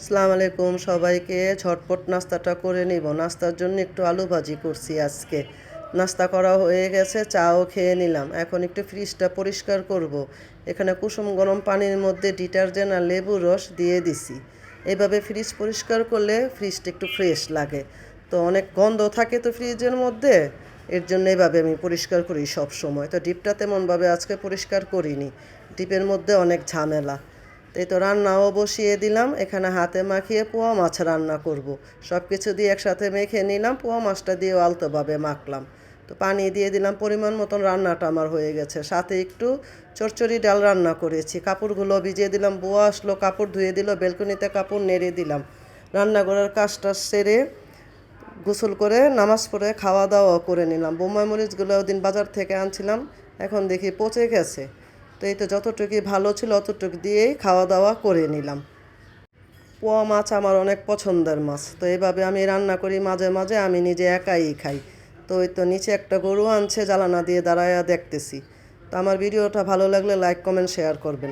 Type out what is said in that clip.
আসসালামু আলাইকুম সবাইকে। ঝটপট নাস্তাটা করে নিব। নাস্তার জন্য একটু আলু ভাজি করছি আজকে। নাস্তা করা হয়ে গেছে, চাও খেয়ে নিলাম। এখন একটু ফ্রিজটা পরিষ্কার করব। এখানে কুসুম গরম পানির মধ্যে ডিটারজেন্ট আর লেবুর রস দিয়ে দিছি। এইভাবে ফ্রিজ পরিষ্কার করলে ফ্রিজটা একটু ফ্রেশ লাগে। তো অনেক গন্ধ থাকে তো ফ্রিজের মধ্যে, এর জন্য এইভাবে আমি পরিষ্কার করি সব সময়। তো ডিপটা তেমনভাবে আজকে পরিষ্কার করিনি, ডিপের মধ্যে অনেক ঝামেলা। এই তো রান্নাও বসিয়ে দিলাম। এখানে হাতে মাখিয়ে পোয়া মাছ রান্না করব। সব কিছু দিয়ে একসাথে মেখে নিলাম, পোয়া মাছটা দিয়েও আলতোভাবে মাখলাম। তো পানি দিয়ে দিলাম পরিমাণ মতন, রান্নাটা আমার হয়ে গেছে। সাথে একটু চচ্চড়ি ডাল রান্না করেছি। কাপড়গুলো ভিজিয়ে দিলাম, বুয়া আসলো কাপড় ধুয়ে দিল, বেলকনিতে কাপড় নেড়ে দিলাম। রান্নাঘরের কাজটা সেরে গোসল করে নামাজ পড়ে খাওয়া দাওয়া করে নিলাম। বোম্বাই মরিচগুলো ওদিন বাজার থেকে আনছিলাম, এখন দেখি পচে গেছে। তো এই তো যতটুকুই ভালো ছিল অতটুকু দিয়েই খাওয়া দাওয়া করে নিলাম। পোয়া মাছ আমার অনেক পছন্দের মাছ। তো এইভাবে আমি রান্না করি মাঝে মাঝে, আমি নিজে একাই খাই। তো ওই তো নিচে একটা গরু আনছে, জ্বালানা দিয়ে দাঁড়ায়া দেখতেছি। তো আমার ভিডিওটা ভালো লাগলে লাইক কমেন্ট শেয়ার করবেন।